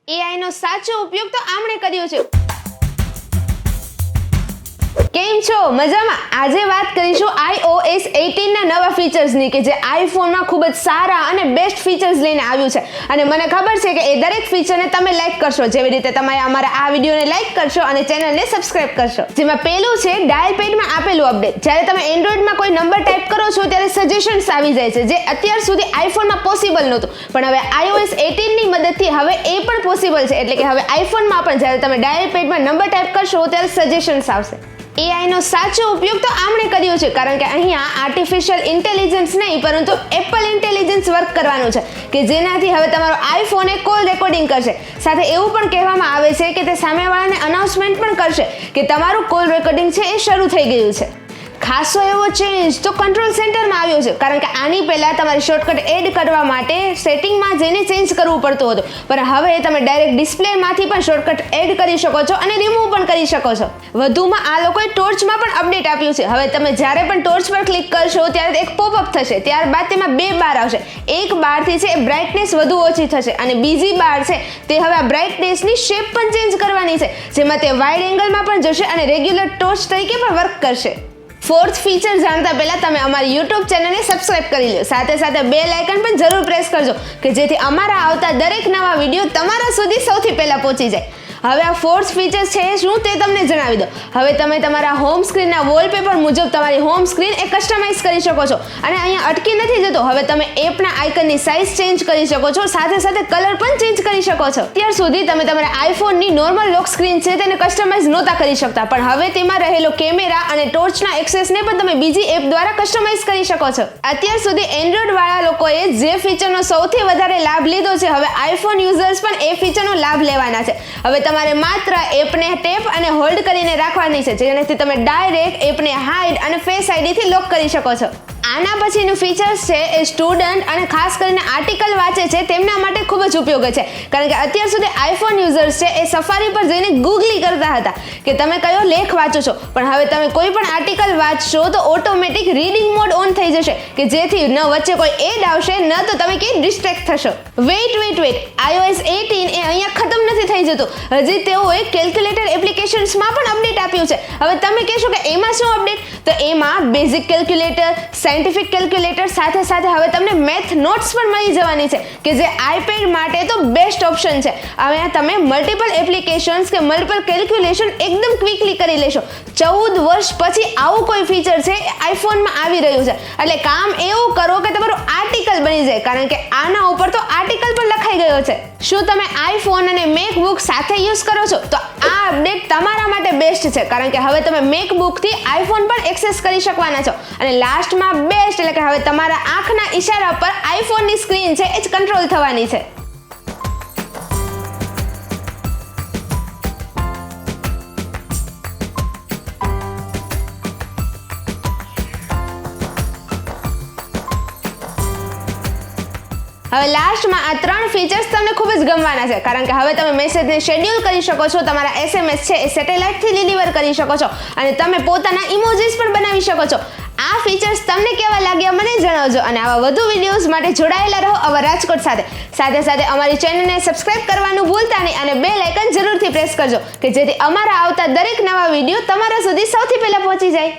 AI નો સાચો ઉપયોગ તો આમણે કર્યો છે। કેમ છો મજામાં? આજે વાત કરીશું iOS 18 ના નવા ફીચર્સની કે જે આઈફોનમાં ખૂબ જ સારા અને બેસ્ટ ફીચર્સ લઈને આવ્યું છે અને મને ખબર છે કે એ દરેક ફીચરને તમે લાઈક કરશો, જેવી રીતે તમે અમારા આ વિડીયોને લાઈક કરશો અને ચેનલને સબસ્ક્રાઇબ કરશો। જેમાં પહેલું છે ડાયલ પેડમાં આપેલું અપડેટ। જ્યારે તમે એન્ડ્રોઇડમાં કોઈ નંબર ટાઈપ કરો છો ત્યારે સજેશન્સ આવી જાય છે, જે અત્યાર સુધી આઈફોનમાં પોસિબલ નહોતું, પણ હવે iOS 18 ની મદદથી હવે એ પણ પોસિબલ છે। એટલે કે હવે આઈફોનમાં પણ જ્યારે તમે ડાયલ પેડમાં નંબર ટાઈપ કરશો ત્યારે સજેશન્સ આવશે। AI નો સાચો ઉપયોગ તો આમણે કર્યો છે, કારણ કે અહીંયા આર્ટિફિશિયલ ઇન્ટેલિજન્સ નહીં પરંતુ એપલ ઇન્ટેલિજન્સ વર્ક કરવાનું છે કે જેનાથી હવે તમારો આઈફોન એ કોલ રેકોર્ડિંગ કરશે। સાથે એવું પણ કહેવામાં આવે છે કે તે સામેવાળાને અનાઉન્સમેન્ટ પણ કરશે કે તમારું કોલ રેકોર્ડિંગ છે એ શરૂ થઈ ગયું છે। ખાસો એવો ચેન્જ તો કંટ્રોલ સેન્ટરમાં આવ્યો છે, કારણ કે આની પહેલા તમારે શોર્ટકટ એડ કરવા માટે સેટિંગમાં જઈને ચેન્જ કરવું પડતું હતું, પણ હવે તમે ડાયરેક્ટ ડિસ્પ્લેમાંથી પણ શોર્ટકટ એડ કરી શકો છો અને રિમૂવ પણ કરી શકો છો। વધુમાં આ લોકોએ ટોર્ચમાં પણ અપડેટ આપ્યું છે। હવે તમે જ્યારે પણ ટોર્ચ પર ક્લિક કરશો ત્યારે એક પોપઅપ થશે, ત્યારબાદ તેમાં બે બાર આવશે। એક બારથી છે એ બ્રાઇટનેસ વધુ ઓછી થશે અને બીજી બાર છે તે હવે આ બ્રાઇટનેસની શેપ પણ ચેન્જ કરવાની છે, જેમાં તે વાઇડ એંગલમાં પણ જશે અને રેગ્યુલર ટોર્ચ તરીકે પણ વર્ક કરશે। ફોર્થ ફીચર જાણતા પહેલા તમે અમારી YouTube ચેનલને સબસ્ક્રાઇબ કરી લો, સાથે સાથે બેલ આઇકન પણ જરૂર પ્રેસ કરજો કે જેથી અમારા આવતા દરેક નવા વિડીયો તમારા સુધી સૌથી પહેલા પહોંચી જાય। હવે આ ફોર્થ ફીચર છે શું તે તમને જણાવી દો। હવે તમે તમારા હોમ સ્ક્રીનના વોલપેપર મુજબ તમારી હોમ સ્ક્રીન એ કસ્ટમાઇઝ કરી શકો છો અને અહીંયા અટકી નથી જતો। હવે તમે એપના આઇકનની સાઇઝ ચેન્જ કરી શકો છો, સાથે સાથે કલર પણ ચેન્જ કરી શકો છો। અત્યાર સુધી તમે તમારા આઈફોનની નોર્મલ લોક સ્ક્રીન છે તેને કસ્ટમાઇઝ નહોતા કરી શકતા, પણ હવે તેમાં રહેલો કેમેરા અને ટોર્ચના એક્સેસને પણ તમે બીજી એપ દ્વારા કસ્ટમાઇઝ કરી શકો છો। અત્યાર સુધી એન્ડ્રોઇડ વાળા લોકોએ જે ફીચરનો સૌથી વધારે લાભ લીધો છે, હવે આઈફોન યુઝર્સ પણ એ ફીચરનો લાભ લેવાના છે। હવે તમારે માત્ર એપને ટેપ અને હોલ્ડ કરીને રાખવાની છે, જેનાથી તમે ડાયરેક્ટ એપને હાઇડ અને ફેસ આઈડીથી લોક કરી શકો છો। આના પછીનું ફીચર્સ છે એ સ્ટુડન્ટ અને ખાસ કરીને આર્ટિકલ વાંચે છે તેમના માટે ખૂબ જ ઉપયોગી છે, કારણ કે અત્યાર સુધી આઈફોન યુઝર્સ છે એ સફારી પર જઈને ગૂગલી કરતા હતા કે તમે કયો લેખ વાંચો છો, પણ હવે તમે કોઈ પણ આર્ટિકલ વાંચશો તો ઓટોમેટિક રીડિંગ મોડ ઓન થઈ જશે કે જેથી ન વચ્ચે કોઈ એડ આવશે ન તો તમે ક્યાંય ડિસ્ટ્રેક્ટ થશો। વેઇટ iOS 18 એ અહીંયા ખતમ નથી થઈ જતું, હજી તેઓએ કેલ્ક્યુલેટર એપ્લિકેશન્સમાં પણ અપડેટ આપ્યું છે। હવે તમે કહેશો કે એમાં શું અપડેટ? તો એમાં બેઝિક કેલ્ક્યુલેટર, સાયન્ટિફિક કેલ્ક્યુલેટર સાથે સાથે હવે તમને મેથ નોટ્સ પણ મળી જવાની છે કે જે આઈપેડ માટે તો બેસ્ટ ઓપ્શન છે। હવે તમે મલ્ટિપલ એપ્લિકેશન્સ કે મલ્ટિપલ કેલ્ક્યુલેશન એકદમ ક્વિકલી કરી લેશો। 14 વર્ષ પછી આવું કોઈ ફીચર છે એ આઈફોનમાં આવી રહ્યું છે, એટલે કામ એવું કરો કે તમારું આર્ટિકલ બની જાય, કારણ કે આના ઉપર તો આર્ટિકલ પણ લખાઈ ગયો છે। શું તમે આઈફોન અને મેકબુક સાથે યુઝ કરો છો? તો આ અપડેટ તમારા માટે બેસ્ટ છે, કારણ કે હવે તમે મેકબુકથી આઈફોન પણ એક્સેસ કરી શકવાના છો। અને લાસ્ટમાં બેસ્ટ એટલે કે હવે તમારા આંખના ઈશારા પર આઈફોનની સ્ક્રીન છે એ જ કંટ્રોલ થવાની છે। હવે લાસ્ટમાં આ ત્રણ ફીચર્સ તમને ખૂબ જ ગમવાના છે, કારણ કે હવે તમે મેસેજને શેડ્યુલ કરી શકો છો, તમારા SMS છે એ સેટેલાઇટથી ડિલિવર કરી શકો છો અને તમે પોતાના ઇમોજીસ પણ બનાવી શકો છો। આ ફીચર્સ તમને કેવા લાગ્યા મને જણાવજો અને આવા વધુ વિડીયોઝ માટે જોડાયેલા રહો અવર રાજકોટ સાથે સાથે અમારી ચેનલને સબસ્ક્રાઇબ કરવાનું ભૂલતા નહીં અને બેલ આઇકન જરૂરથી પ્રેસ કરજો કે જેથી અમારા આવતા દરેક નવા વિડીયો તમારા સુધી સૌથી પહેલા પહોંચી જાય।